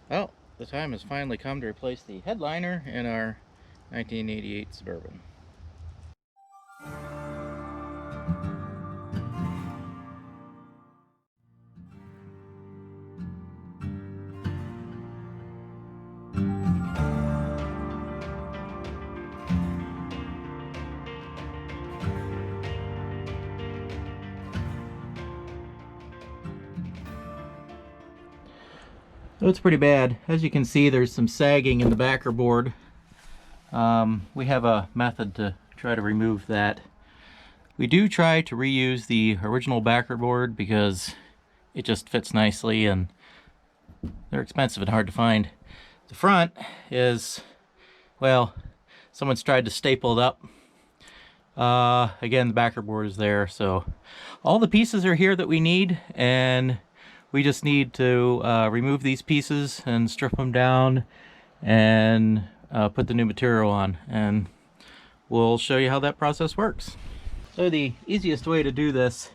Well, the time has finally come to replace the headliner in our 1988 Suburban. So it's pretty bad. As you can see, there's some sagging in the backer board. We have a method to try to remove that. We do try to reuse the original backer board because it just fits nicely and they're expensive and hard to find. The front is, well, someone's tried to staple it up. Again, the backer board is there, so all the pieces are here that we need, and we just need to remove these pieces and strip them down and put the new material on, and we'll show you how that process works. So the easiest way to do this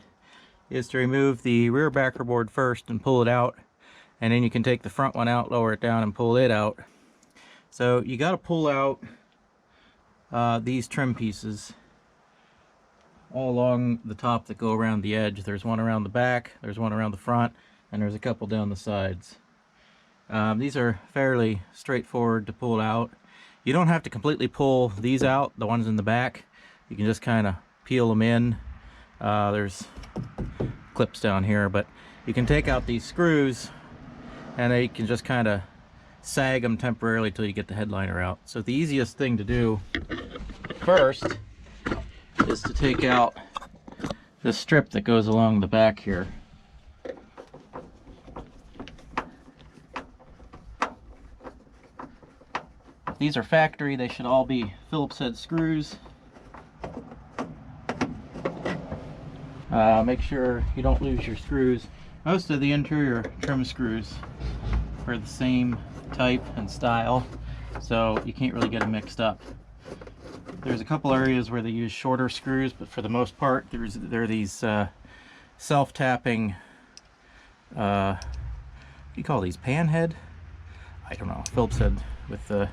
is to remove the rear backer board first and pull it out, and then you can take the front one out, lower it down, and pull it out. So you got to pull out these trim pieces all along the top that go around the edge. There's one around the back, there's one around the front, and there's a couple down the sides. These are fairly straightforward to pull out. You don't have to completely pull these out, the ones in the back. You can just kind of peel them in. There's clips down here, but you can take out these screws and then you can just kind of sag them temporarily till you get the headliner out. So the easiest thing to do first is to take out this strip that goes along the back here. These are factory, they should all be Phillips head screws. Make sure you don't lose your screws. Most of the interior trim screws are the same type and style, so you can't really get them mixed up. There's a couple areas where they use shorter screws, but for the most part there are these self-tapping, what do you call these, panhead? I don't know, Phillips head with the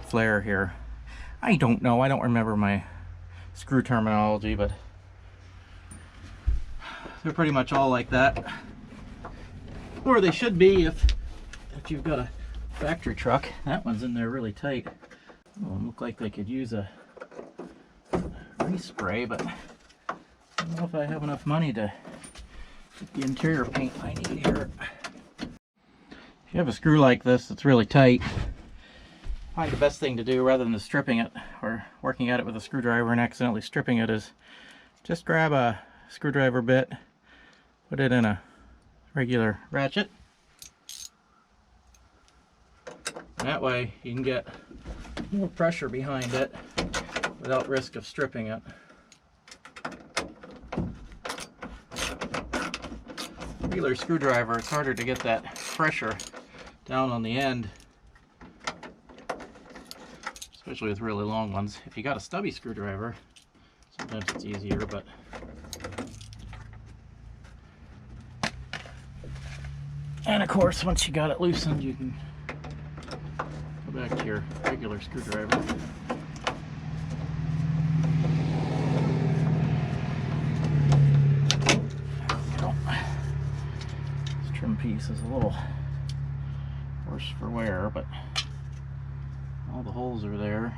flare here. I don't know, I don't remember my screw terminology, but they're pretty much all like that. Or they should be if you've got a factory truck. That one's in there really tight. Oh, look like they could use a respray, but I don't know if I have enough money to get the interior paint I need here. If you have a screw like this that's really tight, probably the best thing to do, rather than stripping it or working at it with a screwdriver and accidentally stripping it, is just grab a screwdriver bit, put it in a regular ratchet. That way you can get more pressure behind it without risk of stripping it. Regular screwdriver, it's harder to get that pressure down on the end, especially with really long ones. If you got a stubby screwdriver, sometimes it's easier, but and of course, once you got it loosened, you can go back to your regular screwdriver. This trim piece is a little worse for wear, but all the holes are there.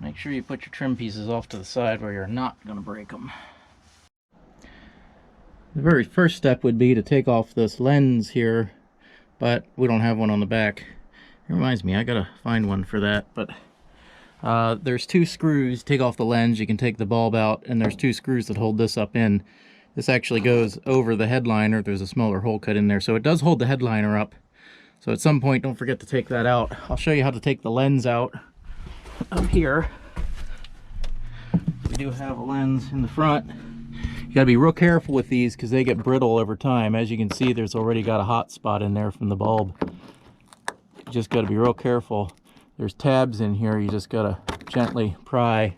Make sure you put your trim pieces off to the side where you're not going to break them. The very first step would be to take off this lens here, but we don't have one on the back. It reminds me, I gotta find one for that. But there's two screws. Take off the lens, you can take the bulb out, and there's two screws that hold this up in. This actually goes over the headliner. There's a smaller hole cut in there, so it does hold the headliner up. So at some point, don't forget to take that out. I'll show you how to take the lens out up here. We do have a lens in the front. You gotta be real careful with these because they get brittle over time. As you can see, there's already got a hot spot in there from the bulb. You just gotta be real careful. There's tabs in here. You just gotta gently pry,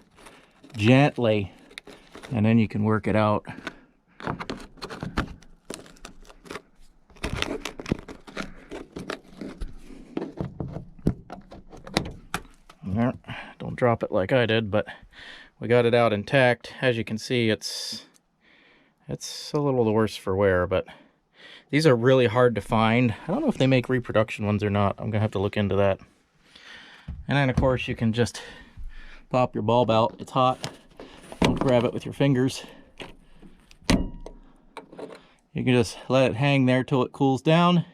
gently, and then you can work it out. don't drop it like I did, but we got it out intact. As you can see, it's a little the worse for wear, but these are really hard to find. I don't know if they make reproduction ones or not. I'm gonna have to look into that. And then of course you can just pop your bulb out. It's hot. Don't grab it with your fingers. You can just let it hang there till it cools down,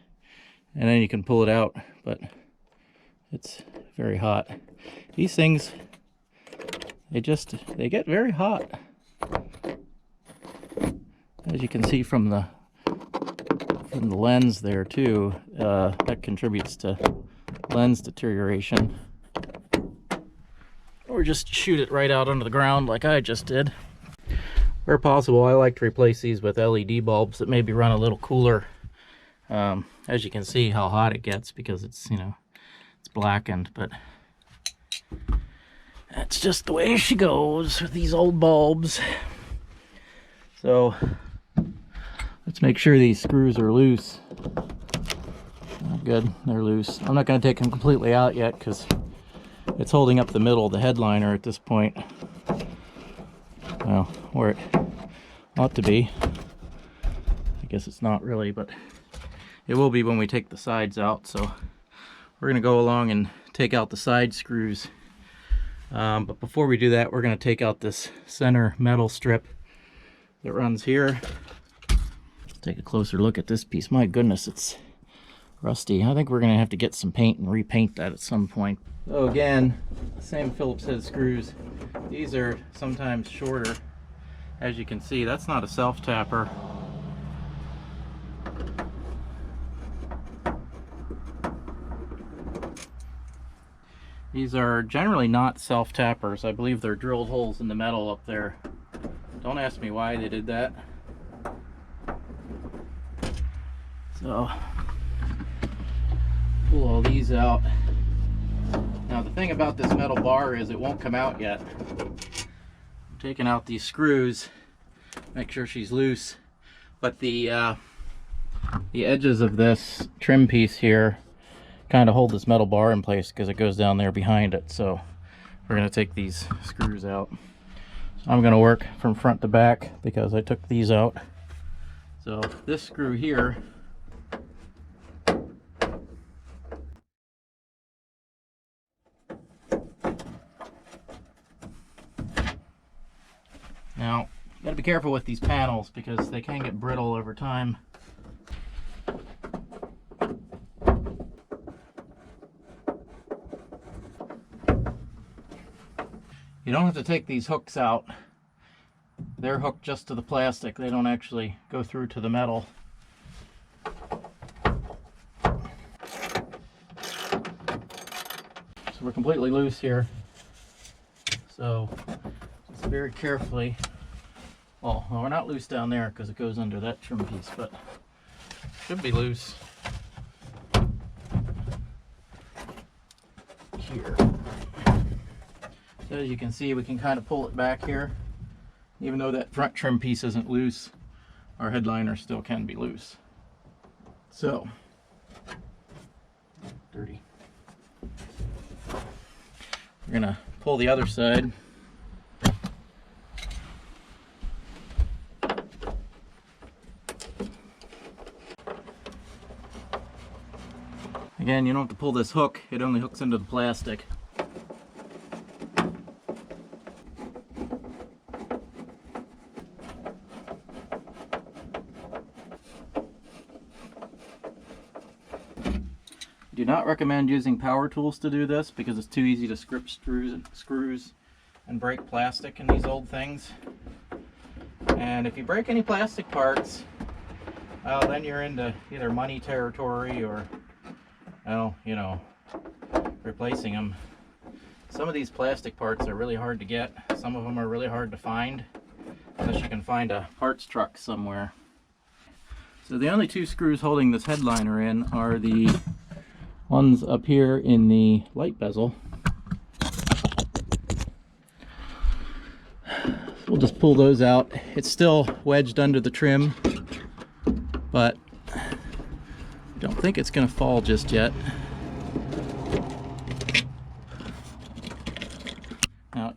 and then you can pull it out, but it's very hot. These things, they get very hot. As you can see from the lens there too, that contributes to lens deterioration. Or just shoot it right out onto the ground like I just did. Where possible, I like to replace these with LED bulbs that maybe run a little cooler. As you can see how hot it gets because it's, you know, it's blackened, but that's just the way she goes with these old bulbs. So let's make sure these screws are loose. Good, they're loose. I'm not going to take them completely out yet because it's holding up the middle of the headliner at this point. Well, where it ought to be. I guess it's not really, but it will be when we take the sides out. So we're going to go along and take out the side screws. But before we do that, we're going to take out this center metal strip that runs here. Take a closer look at this piece. My goodness, it's rusty. I think we're going to have to get some paint and repaint that at some point. So again, same Phillips head screws. These are sometimes shorter. As you can see, that's not a self-tapper. These are generally not self-tappers. I believe they're drilled holes in the metal up there. Don't ask me why they did that. So, pull all these out. Now the thing about this metal bar is it won't come out yet. I'm taking out these screws, make sure she's loose, but the edges of this trim piece here kind of hold this metal bar in place because it goes down there behind it. So we're going to take these screws out. So I'm going to work from front to back because I took these out. So this screw here, now, you gotta be careful with these panels because they can get brittle over time. You don't have to take these hooks out. They're hooked just to the plastic. They don't actually go through to the metal. So we're completely loose here. So just very carefully. Well, we're not loose down there because it goes under that trim piece, but should be loose here. So as you can see, we can kind of pull it back here. Even though that front trim piece isn't loose, our headliner still can be loose. So, dirty. We're gonna pull the other side. Again, you don't have to pull this hook, it only hooks into the plastic. Do not recommend using power tools to do this because it's too easy to script screws and break plastic in these old things. And if you break any plastic parts, well, then you're into either money territory or, well, you know, replacing them. Some of these plastic parts are really hard to get. Some of them are really hard to find, unless you can find a parts truck somewhere. So the only two screws holding this headliner in are the ones up here in the light bezel. We'll just pull those out. It's still wedged under the trim, but I don't think it's going to fall just yet.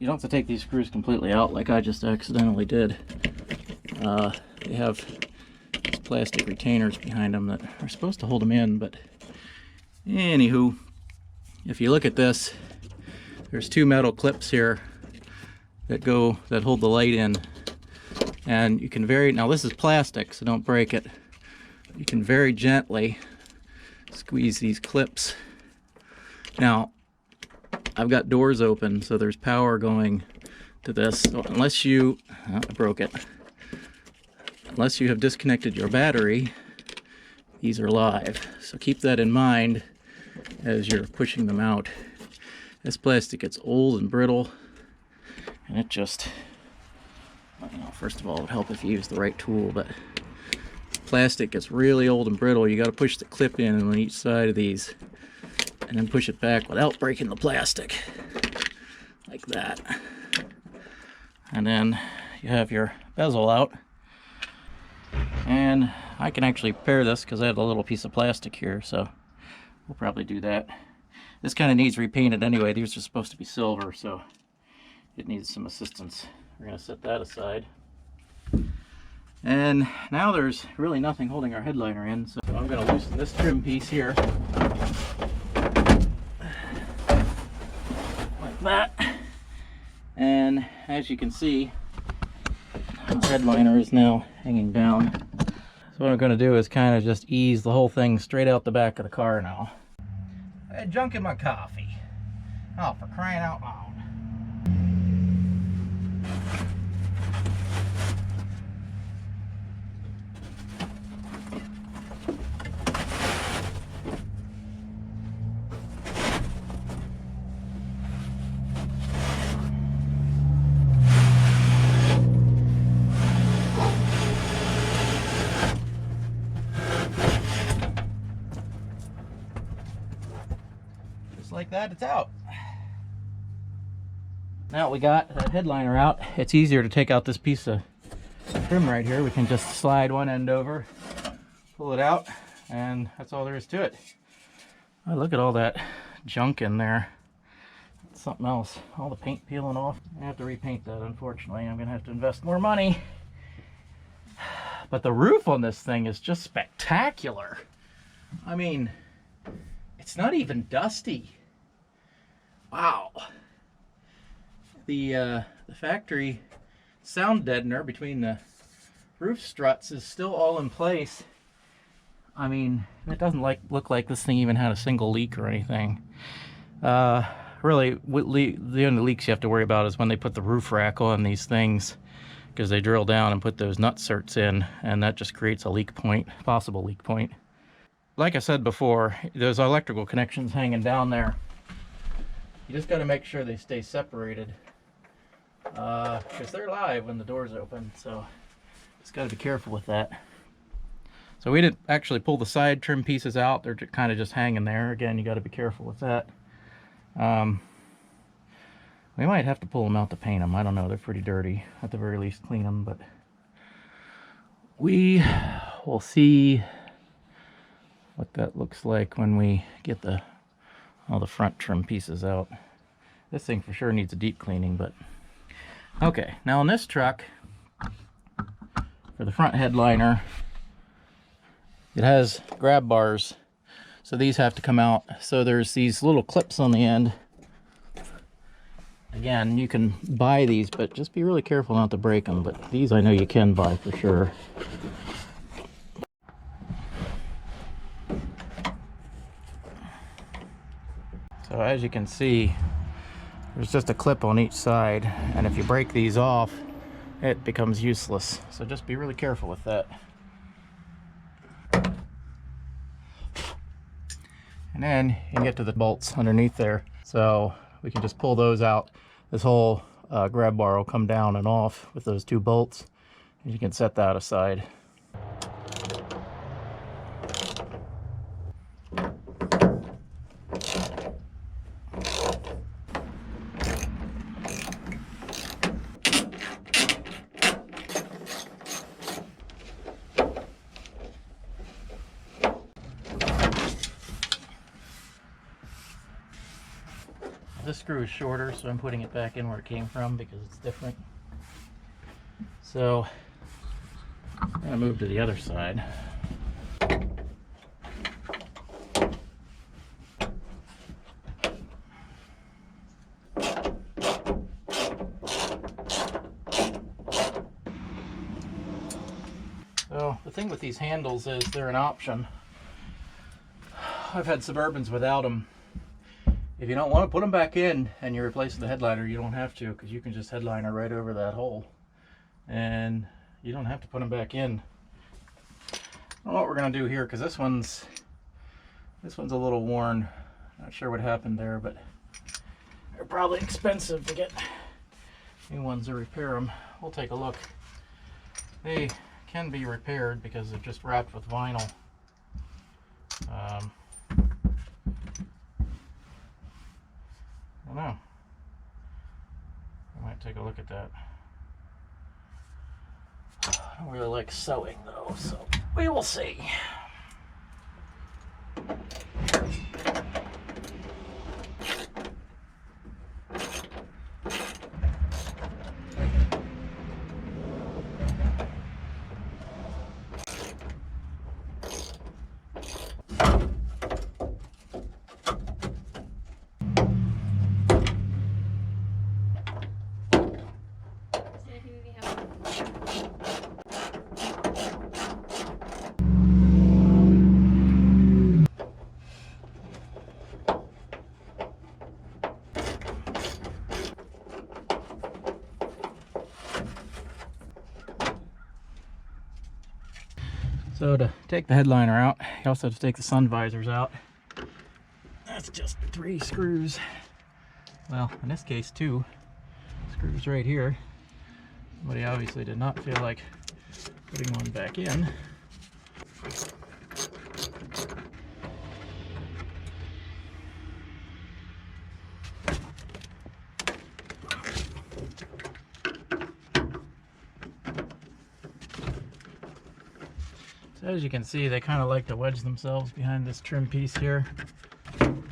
you don't have to take these screws completely out like I just accidentally did. They have these plastic retainers behind them that are supposed to hold them in, but anywho, if you look at this, there's two metal clips here that hold the light in, and you can now this is plastic, so don't break it. You can very gently squeeze these clips. Now, I've got doors open, so there's power going to this. So unless you, I broke it. Unless you have disconnected your battery, these are live. So keep that in mind as you're pushing them out. This plastic gets old and brittle, and it just, you know, first of all, it would help if you use the right tool, but plastic gets really old and brittle. You got to push the clip in on each side of these, and then push it back without breaking the plastic, like that. And then you have your bezel out, and I can actually repair this because I have a little piece of plastic here, so we'll probably do that. This kind of needs repainted anyway. These are supposed to be silver, so it needs some assistance. We're going to set that aside. And now there's really nothing holding our headliner in, so I'm going to loosen this trim piece here, like that. And as you can see, the headliner is now hanging down. So what I'm going to do is kind of just ease the whole thing straight out the back of the car now. I had junk in my coffee. Oh, for crying out loud. Like that, it's out. Now we got that headliner out, it's easier to take out this piece of trim right here. We can just slide one end over, pull it out, and that's all there is to it. Oh, look at all that junk in there. That's something else. All the paint peeling off. I have to repaint that, unfortunately. I'm gonna have to invest more money. But the roof on this thing is just spectacular. I mean, it's not even dusty. Wow. The factory sound deadener between the roof struts is still all in place. I mean, it doesn't look like this thing even had a single leak or anything. Really, the only leaks you have to worry about is when they put the roof rack on these things, because they drill down and put those nut certs in, and that just creates a leak point, possible leak point. Like I said before, those electrical connections hanging down there, you just got to make sure they stay separated, because they're live when the door's open, so just got to be careful with that. So we didn't actually pull the side trim pieces out, they're kind of just hanging there. Again, you got to be careful with that. We might have to pull them out to paint them. I don't know, they're pretty dirty. At the very least, clean them, but we will see what that looks like when we get all the front trim pieces out. This thing for sure needs a deep cleaning, but okay. Now on this truck, for the front headliner, it has grab bars, so these have to come out. So there's these little clips on the end. Again, you can buy these, but just be really careful not to break them. But these I know you can buy for sure. So as you can see, there's just a clip on each side, and if you break these off, it becomes useless. So just be really careful with that. And then you can get to the bolts underneath there. So we can just pull those out. This whole grab bar will come down and off with those two bolts. And you can set that aside. this screw is shorter, so I'm putting it back in where it came from because it's different. So I'm gonna move to the other side. So the thing with these handles is they're an option. I've had Suburbans without them. If you don't want to put them back in and you're replacing the headliner, you don't have to, because you can just headliner right over that hole and you don't have to put them back in. I don't know what we're going to do here, because this one's a little worn. Not sure what happened there, but they're probably expensive to get new ones or repair them. We'll take a look. They can be repaired because they're just wrapped with vinyl. I don't know. I might take a look at that. I don't really like sewing though, so we will see. So to take the headliner out, you also have to take the sun visors out. That's just 3 screws. Well, in this case 2 screws right here. Somebody obviously did not feel like putting one back in. So as you can see, they kind of like to wedge themselves behind this trim piece here. Leave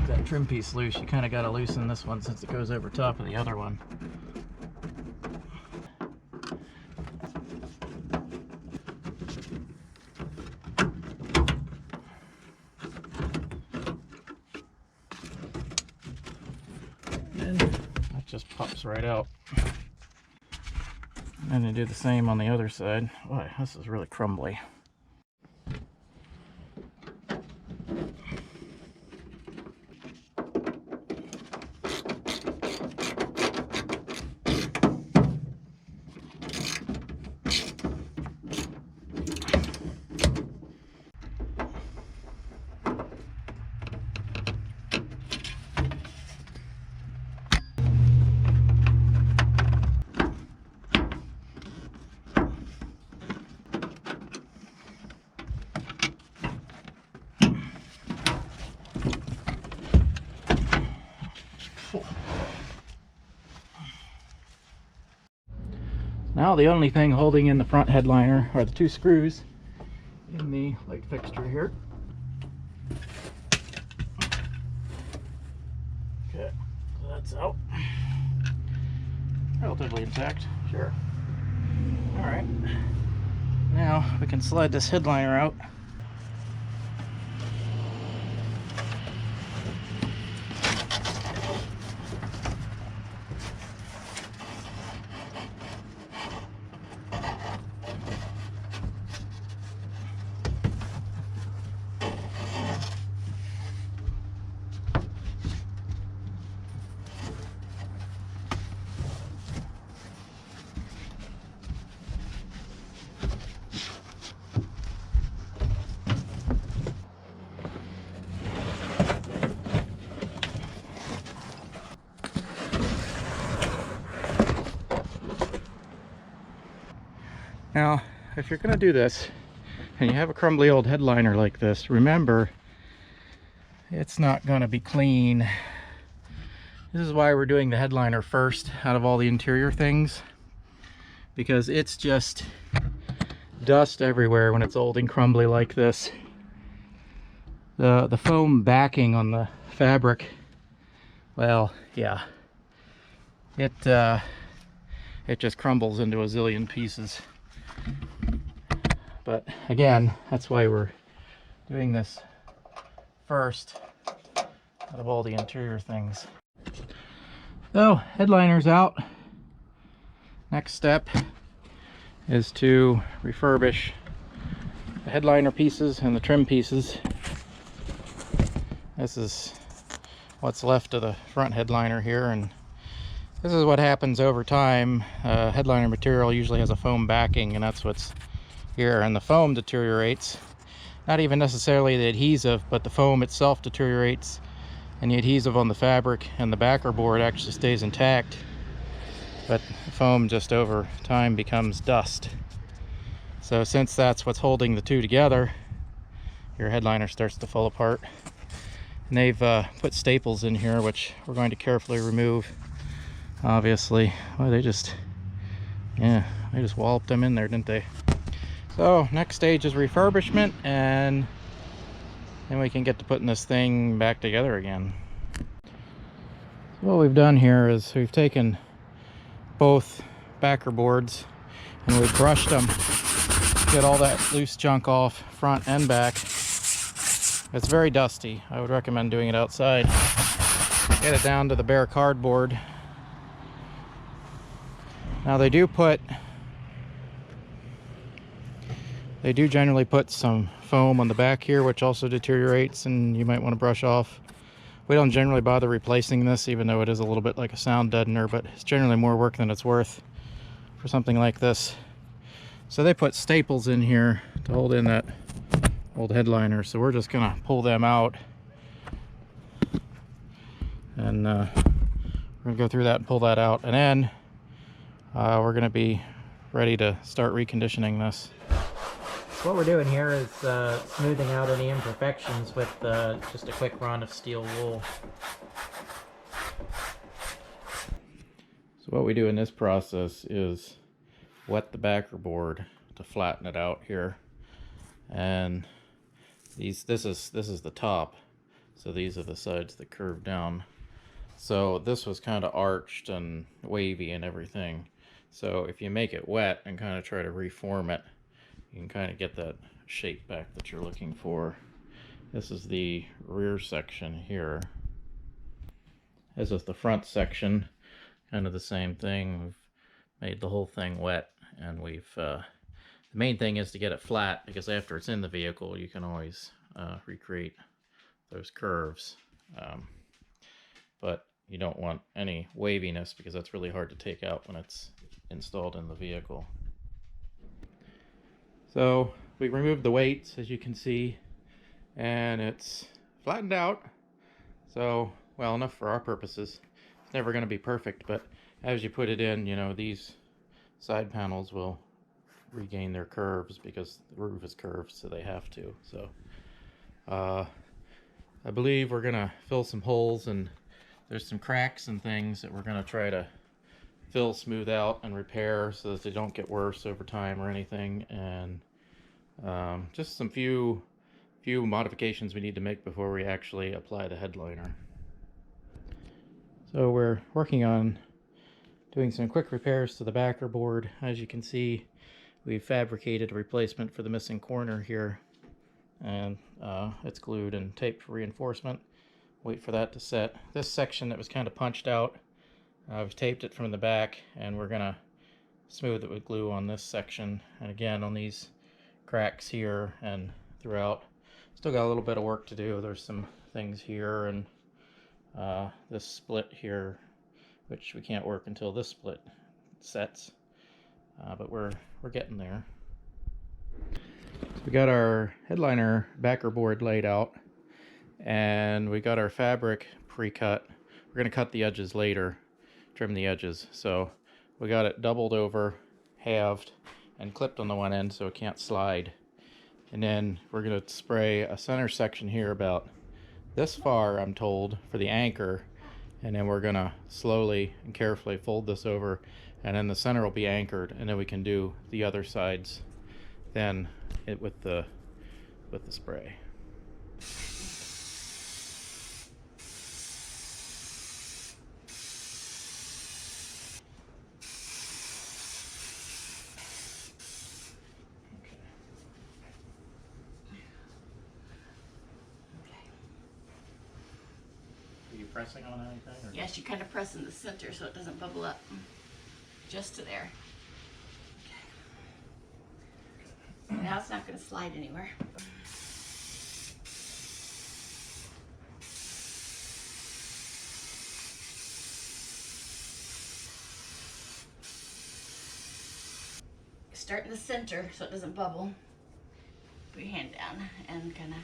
that trim piece loose. You kind of got to loosen this one since it goes over top of the other one. And that just pops right out. And they do the same on the other side. Boy, this is really crumbly. Now the only thing holding in the front headliner are the 2 screws in the light fixture here. Okay, so that's out. Relatively intact, sure. Alright, now we can slide this headliner out. Now, if you're going to do this, and you have a crumbly old headliner like this, remember, it's not going to be clean. This is why we're doing the headliner first out of all the interior things, because it's just dust everywhere when it's old and crumbly like this. the foam backing on the fabric, well, yeah, it just crumbles into a zillion pieces. But again, that's why we're doing this first out of all the interior things. So, headliner's out. Next step is to refurbish the headliner pieces and the trim pieces. This is what's left of the front headliner here, and this is what happens over time. Headliner material usually has a foam backing, and that's what's here, and the foam deteriorates. Not even necessarily the adhesive, but the foam itself deteriorates, and the adhesive on the fabric and the backer board actually stays intact, but the foam just over time becomes dust. So since that's what's holding the two together, your headliner starts to fall apart. And they've put staples in here, which we're going to carefully remove. Obviously, well, they just walloped them in there, didn't they? So next stage is refurbishment, and then we can get to putting this thing back together again. So what we've done here is we've taken both backer boards and we've brushed them, get all that loose junk off front and back. It's very dusty. I would recommend doing it outside. Get it down to the bare cardboard. Now they do generally put some foam on the back here, which also deteriorates and you might want to brush off. We don't generally bother replacing this, even though it is a little bit like a sound deadener, but it's generally more work than it's worth for something like this. So they put staples in here to hold in that old headliner, so we're just gonna pull them out, and we're gonna go through that and pull that out, and then we're gonna be ready to start reconditioning this. What we're doing here is smoothing out any imperfections with just a quick run of steel wool. So what we do in this process is wet the backer board to flatten it out here, and this is the top, so these are the sides that curve down. So this was kind of arched and wavy and everything, so if you make it wet and kind of try to reform it, you can kind of get that shape back that you're looking for. This is the rear section here. This is the front section, kind of the same thing. We've made the whole thing wet, and we've the main thing is to get it flat, because after it's in the vehicle you can always recreate those curves, but you don't want any waviness, because that's really hard to take out when it's installed in the vehicle. So we removed the weights, as you can see, and it's flattened out, so well enough for our purposes. It's never going to be perfect, but as you put it in, you know, these side panels will regain their curves because the roof is curved, so they have to. So I believe we're gonna fill some holes, and there's some cracks and things that we're gonna try to fill, smooth out, and repair so that they don't get worse over time or anything. And just some few modifications we need to make before we actually apply the headliner. So we're working on doing some quick repairs to the backer board. As you can see, we've fabricated a replacement for the missing corner here, and it's glued and taped for reinforcement. Wait for that to set. This section that was kind of punched out, I've taped it from the back, and we're gonna smooth it with glue on this section, and again on these cracks here and throughout. Still got a little bit of work to do. There's some things here, and this split here, which we can't work until this split sets, but we're getting there. So we got our headliner backer board laid out, and we got our fabric pre-cut. We're going to cut the edges later, trim the edges. So we got it doubled over, halved, and clipped on the one end so it can't slide. And then we're going to spray a center section here about this far, I'm told, for the anchor, and then we're going to slowly and carefully fold this over, and then the center will be anchored, and then we can do the other sides then with the spray. pressing on anything? Or? Yes, you kind of press in the center so it doesn't bubble up. Just to there. Okay. Now it's not going to slide anywhere. Start in the center so it doesn't bubble. Put your hand down and kind of.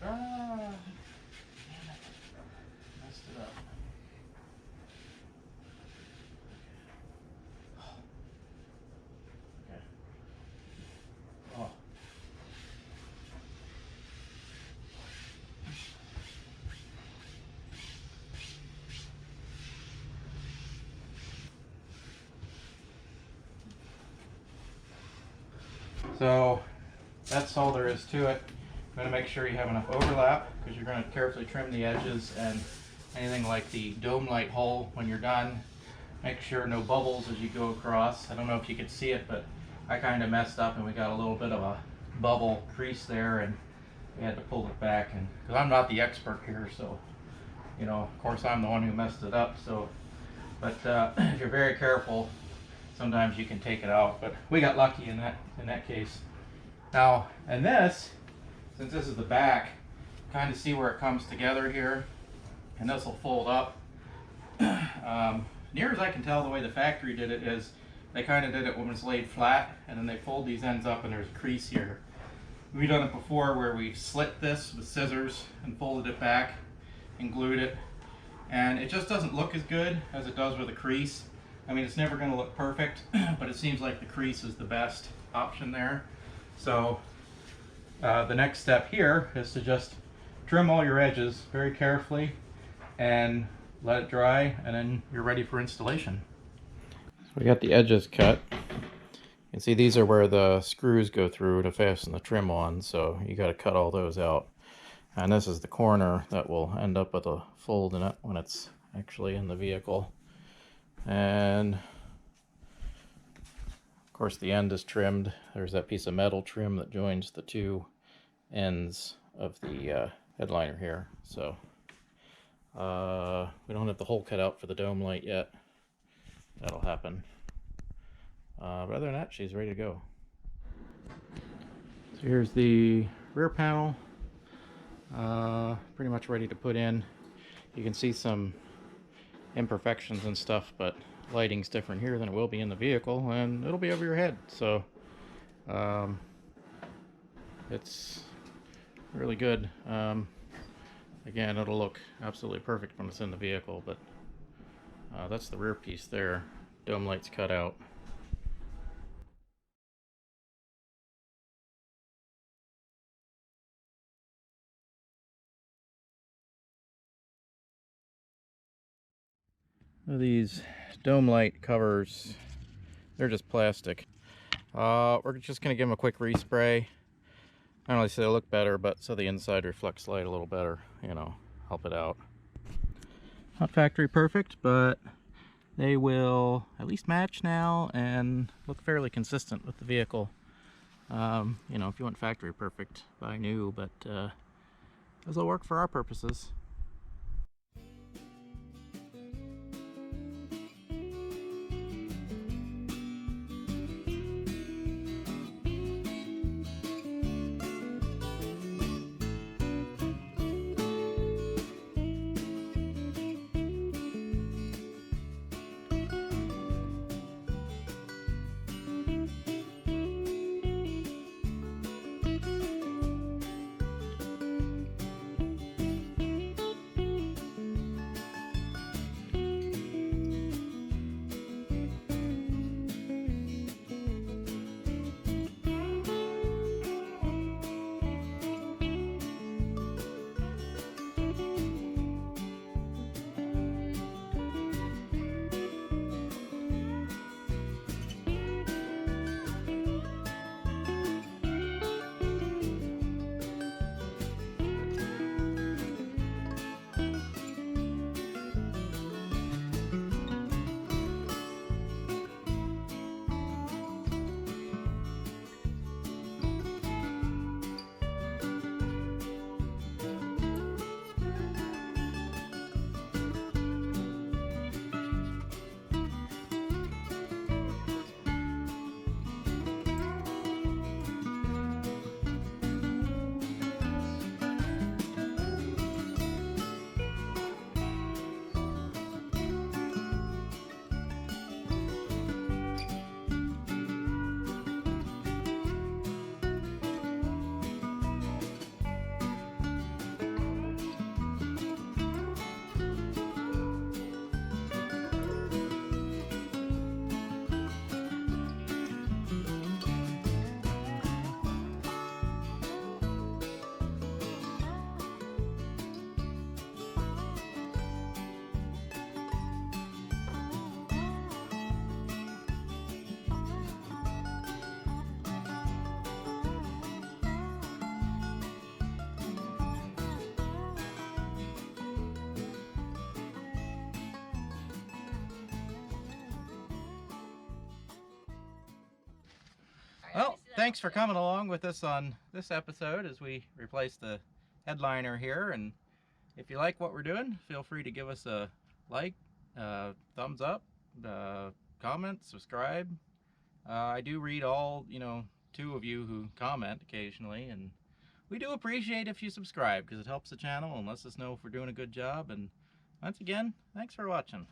Ah, damn it. Messed it up. Okay. Oh. So that's all there is to it. I'm going to make sure you have enough overlap because you're going to carefully trim the edges and anything like the dome light hole when you're done. Make sure no bubbles as you go across. I don't know if you could see it, but I kind of messed up and we got a little bit of a bubble crease there and we had to pull it back. And because I'm not the expert here, so you know, of course I'm the one who messed it up. So, but if you're very careful, sometimes you can take it out. But we got lucky in that case. Now, and this. Since this is the back, kind of see where it comes together here, and this will fold up. Near as I can tell, the way the factory did it is they kind of did it when it's laid flat, and then they fold these ends up and there's a crease here. We've done it before where we slit this with scissors and folded it back and glued it, and it just doesn't look as good as it does with a crease. I mean, it's never going to look perfect, but it seems like the crease is the best option there. So the next step here is to just trim all your edges very carefully and let it dry, and then you're ready for installation. So we got the edges cut. You can see these are where the screws go through to fasten the trim on, so you got to cut all those out. And this is the corner that will end up with a fold in it when it's actually in the vehicle. And of course the end is trimmed. There's that piece of metal trim that joins the two ends of the headliner here. So we don't have the hole cut out for the dome light yet. That'll happen. But other than that, she's ready to go. So here's the rear panel. Pretty much ready to put in. You can see some imperfections and stuff, but lighting's different here than it will be in the vehicle, and it'll be over your head. So it's really good. Again, it'll look absolutely perfect when it's in the vehicle, but that's the rear piece there. Dome light's cut out. These dome light covers, they're just plastic. We're just going to give them a quick respray. I don't really say they look better, but so the inside reflects light a little better, you know, help it out. Not factory perfect, but they will at least match now and look fairly consistent with the vehicle. You know, if you want factory perfect, buy new, but those will work for our purposes. thanks for coming along with us on this episode as we replace the headliner here. And if you like what we're doing, feel free to give us a like, thumbs up, comment, subscribe. I do read all, 2 of you who comment occasionally, and we do appreciate if you subscribe because it helps the channel and lets us know if we're doing a good job. And once again, thanks for watching.